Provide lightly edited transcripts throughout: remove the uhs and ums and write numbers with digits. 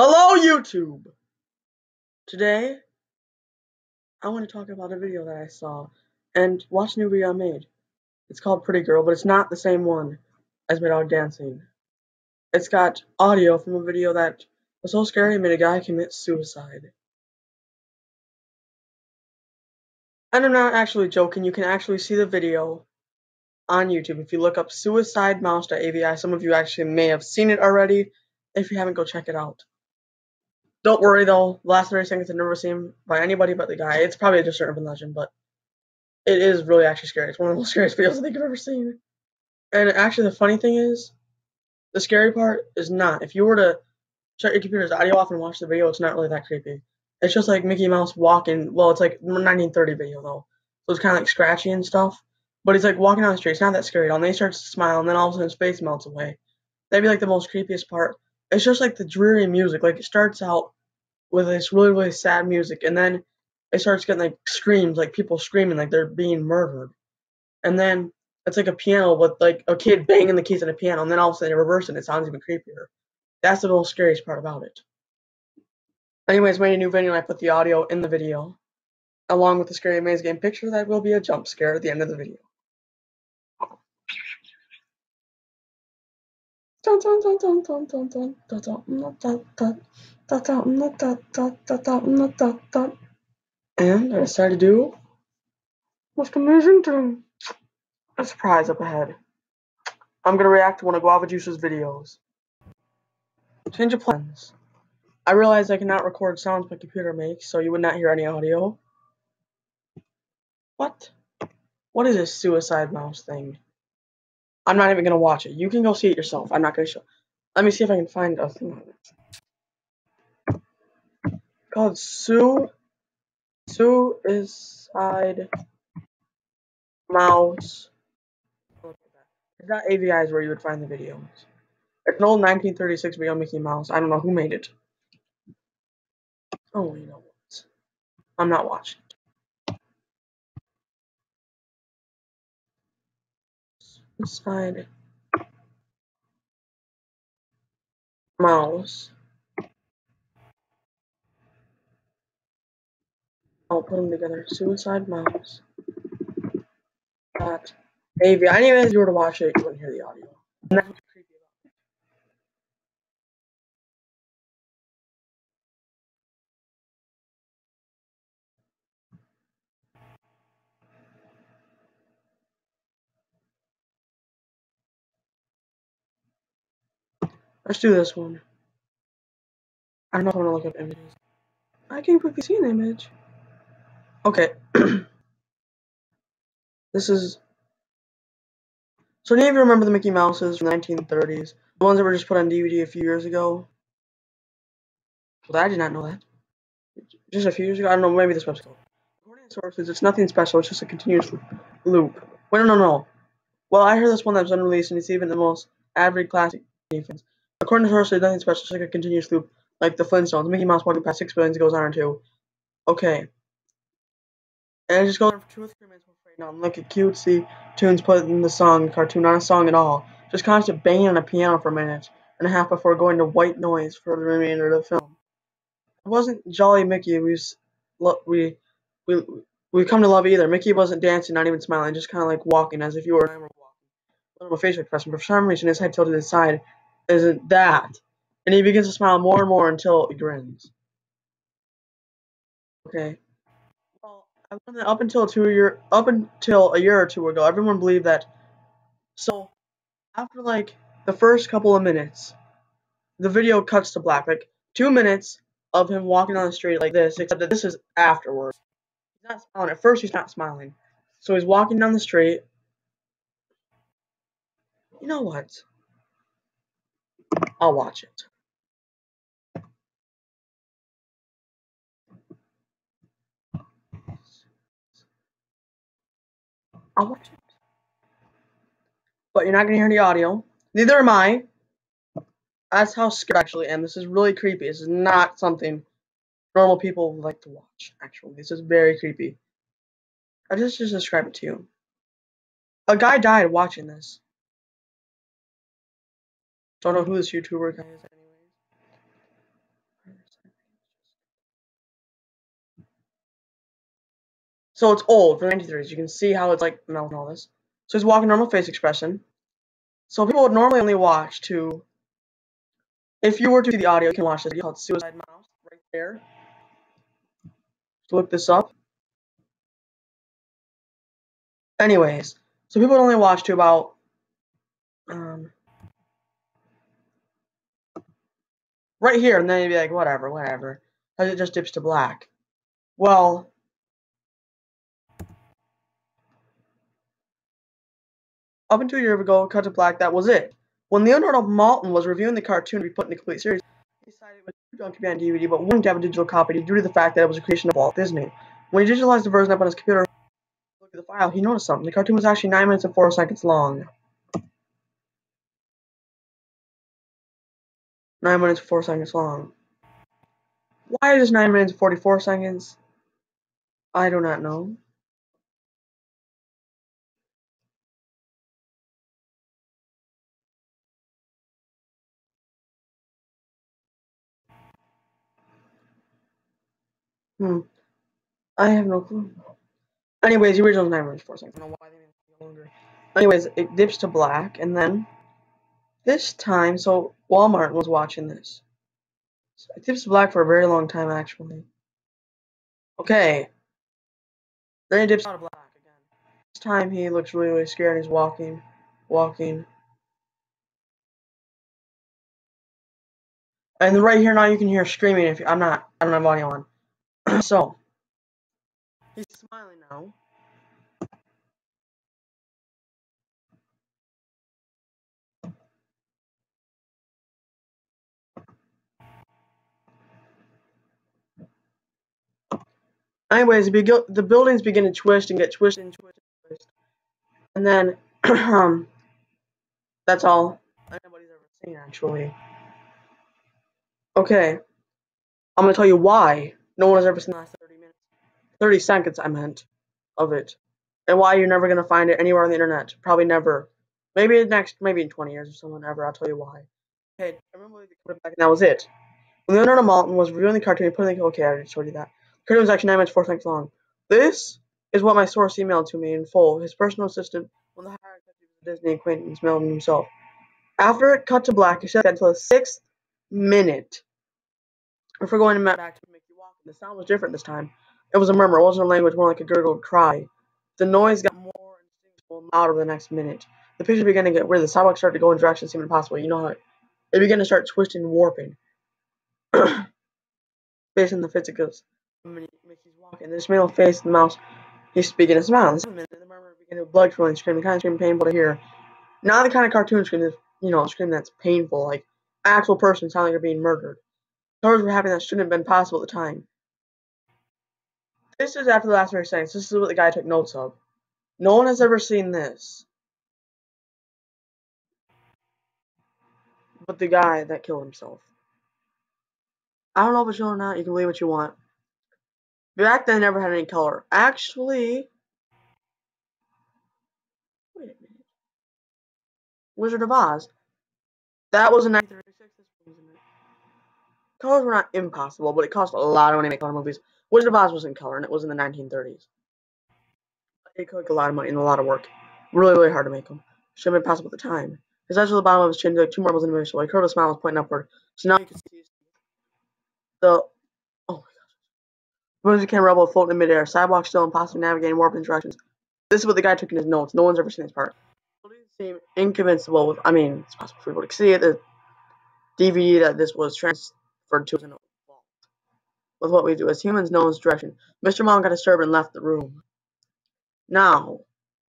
Hello YouTube! Today, I want to talk about a video that I saw and watch a new video I made. It's called Pretty Girl, but it's not the same one as my dog dancing. It's got audio from a video that was so scary it made a guy commit suicide. And I'm not actually joking, you can actually see the video on YouTube if you look up suicidemouse.avi. Some of you actually may have seen it already. If you haven't, go check it out. Don't worry though, the last 30 seconds I've never seen by anybody but the guy. It's probably just an urban legend, but it is really actually scary. It's one of the most scariest videos I think I've ever seen. And actually the funny thing is, the scary part is not. If you were to shut your computer's audio off and watch the video, it's not really that creepy. It's just like Mickey Mouse walking, well, it's like 1930 video though. So it's kind of like scratchy and stuff. But he's like walking down the street, it's not that scary at all. And then he starts to smile, and then all of a sudden his face melts away. That'd be like the most creepiest part. It's just like the dreary music. Like it starts out with this really, really sad music, and then it starts getting like screams, like people screaming like they're being murdered. And then it's like a piano with like a kid banging the keys on a piano, and then all of a sudden it reverses and it sounds even creepier. That's the most scariest part about it. Anyways, made a new video and I put the audio in the video, along with the Scary Maze game picture that will be a jump scare at the end of the video. And I decided to do most amazing thing. A surprise up ahead. I'm gonna react to one of Guava Juice's videos. Change of plans. I realized I cannot record sounds my computer makes, so you would not hear any audio. What? What is this suicide mouse thing? I'm not even gonna watch it. You can go see it yourself. I'm not gonna show. Let me see if I can find a thing on it. Called Suicide Mouse. It's not AVI's where you would find the videos. It's an old 1936 video Mickey Mouse. I don't know who made it. Oh, you know what? I'm not watching. Suicide Mouse. I'll put them together. Suicide Mouse. Dot AV. I knew if you were to watch it, you wouldn't hear the audio. And that's what's creepy about it. Let's do this one. I don't know if I'm gonna look up images. I can quickly see an image. Okay. This is. So, do any of you remember the Mickey Mouses from the 1930s? The ones that were just put on DVD a few years ago? Well, I did not know that. Just a few years ago? I don't know, maybe this website. According to sources, it's nothing special, it's just a continuous loop. Wait, no. Well, I heard this one that was unreleased, and it's even the most average classic defense. According to sources, it's nothing special, it's like a continuous loop, like the Flintstones. Mickey Mouse walking past 6 billions goes on into. Okay. And it just goes on for 2 or 3 minutes before now. Look at cutesy tunes put in the song, cartoon, not a song at all. Just constant banging on a piano for a minute and a half before going to white noise for the remainder of the film. It wasn't Jolly Mickey we come to love either. Mickey wasn't dancing, not even smiling, just kind of like walking as if you were and I were walking. Little facial expression, but for some reason his head tilted to the side isn't that. And he begins to smile more and more until he grins. Okay. Well, I learned that up until a year or two ago, everyone believed that. So after like the first couple of minutes, the video cuts to black. Like 2 minutes of him walking down the street like this, except that this is afterwards. He's not smiling. At first, he's not smiling. So he's walking down the street. You know what? I'll watch it. I'll watch it. But you're not going to hear any audio. Neither am I. That's how scared I actually am. This is really creepy. This is not something normal people would like to watch, actually. This is very creepy. I just describe it to you. A guy died watching this. Don't know who this YouTuber guy is anyways. So it's old from the 1930s. You can see how it's like melting all this. So he's walking normal face expression. So people would normally only watch to. If you were to see the audio, you can watch this video called Suicide Mouse right there. To look this up. Anyways, so people would only watch to about right here, and then you'd be like, whatever, as it just dips to black. Well, up until a year ago, cut to black, that was it. When Leonard Maltin was reviewing the cartoon to be put in the complete series, he decided it was too junk to be on DVD, but wanted to have a digital copy due to the fact that it was a creation of Walt Disney. When he digitalized the version up on his computer, looked at the file, he noticed something. The cartoon was actually 9 minutes and 4 seconds long. 9 minutes and 4 seconds long. Why is this 9 minutes and 44 seconds? I do not know. I have no clue. Anyways, the original is 9 minutes and 4 seconds. I don't know why they made it longer. Anyways, it dips to black, and then this time, so Walmart was watching this. So it dips to black for a very long time, actually. Okay. Then it dips out of black again. This time he looks really, really scared and he's walking. And right here now you can hear screaming if I don't have audio on. So he's smiling now. Anyways, the buildings begin to twist and get twisted and twist and twist. And then that's all anybody's ever seen, actually. Okay. I'm gonna tell you why no one has ever seen the last 30 minutes. 30 seconds, I meant, of it. And why you're never gonna find it anywhere on the internet. Probably never. Maybe in 20 years or so, whenever. I'll tell you why. Okay, I remember they put it back and that was it. When Leonard Maltin was reviewing the cartoon, he put in the okay, I already told you that. The cartoon was actually 9 minutes 4 seconds long. This is what my source emailed to me in full. His personal assistant, one of the higher executives of Disney acquaintance, mailed him himself. After it cut to black, he said that until the 6th minute. Before going back to make you walk, the sound was different this time. It was a murmur. It wasn't a language, more like a gurgled cry. The noise got more indistinguishable and louder the next minute. The picture began to get weird. The sidewalk started to go in directions that seemed impossible. You know how it began to start twisting and warping. Based on the physics of Mickey's walking. The smile face of the mouse, he's speaking a smile. This minute, the murmur began to blood flowing, screaming, the kind of scream painful to hear. Not the kind of cartoon scream that's, scream that's painful, like actual person sounding like they're being murdered. Colors were happening that shouldn't have been possible at the time. This is after the last 30 seconds. This is what the guy took notes of. No one has ever seen this. But the guy that killed himself. I don't know if it's real or not. You can believe what you want. Back then, never had any color. Actually, wait a minute. Wizard of Oz. That was in 1936. Colors were not impossible, but it cost a lot of money to make color movies. Wizard of Oz was in color, and it was in the 1930s. It took a lot of money and a lot of work. Really, really hard to make them. Should have been possible at the time. His eyes were at the bottom of his chin, like two marbles in the middle. A curved smile was pointing upward. So now you can see the. Oh my gosh. Emergency camera rubble floating in midair. Sidewalk still impossible navigating warping directions. This is what the guy took in his notes. No one's ever seen this part. It seemed inconvincible. It's possible for people to see it. The DVD that this was transferred to with what we do as humans know his direction. Mr. Mom got disturbed and left the room. Now,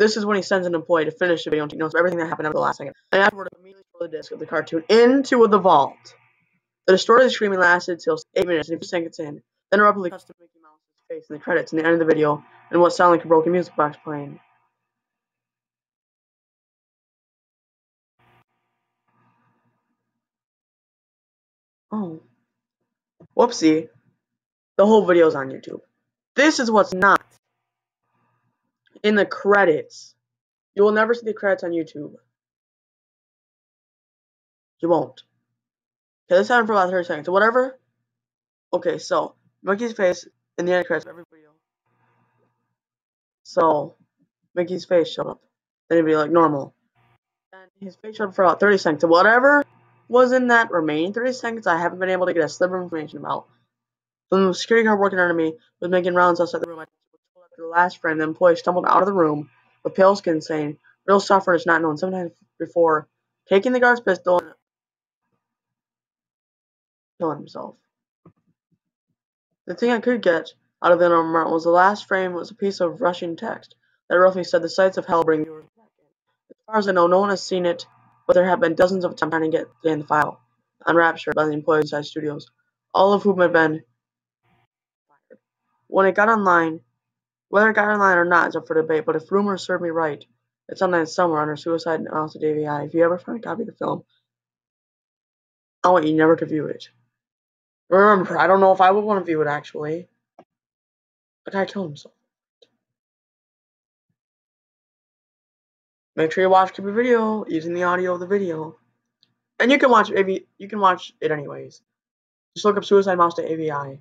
this is when he sends an employee to finish the video and take notes of everything that happened over the last second. And afterward, immediately throw the disc of the cartoon into the vault. The distorted screaming lasted till 8 minutes and 50 seconds in. Then abruptly cuts to Mickey Mouse's face in the credits in the end of the video and what sounded like a broken music box playing. Oh. Whoopsie. The whole video's on YouTube. This is what's not in the credits. You will never see the credits on YouTube. You won't. Okay, this happened for about 30 seconds. So whatever. Okay, so Mickey's face in the end credits of every video. So Mickey's face showed up. Then he'd be like normal. And his face showed up for about 30 seconds. Whatever was in that remaining 30 seconds, I haven't been able to get a sliver of information about. When the security guard working under me was making rounds outside the room, I told after the last frame, the employee stumbled out of the room with pale skin saying, "Real suffering is not known." Sometimes before taking the guard's pistol and killing himself. The thing I could get out of the number was the last frame was a piece of Russian text that roughly said the sights of hell bring viewers back in. As far as I know, no one has seen it, but there have been dozens of attempts trying to gain the file, unraptured by the employees inside studios, all of whom have been fired. When it got online, whether it got online or not is up for debate, but if rumors serve me right, it's online somewhere under Suicide Mouse at AVI. If you ever find a copy of the film, I want you never to view it. Remember, I don't know if I would want to view it actually. The guy killed himself. Make sure you watch the video using the audio of the video. And you can watch it anyways. Just look up Suicide Mouse to AVI.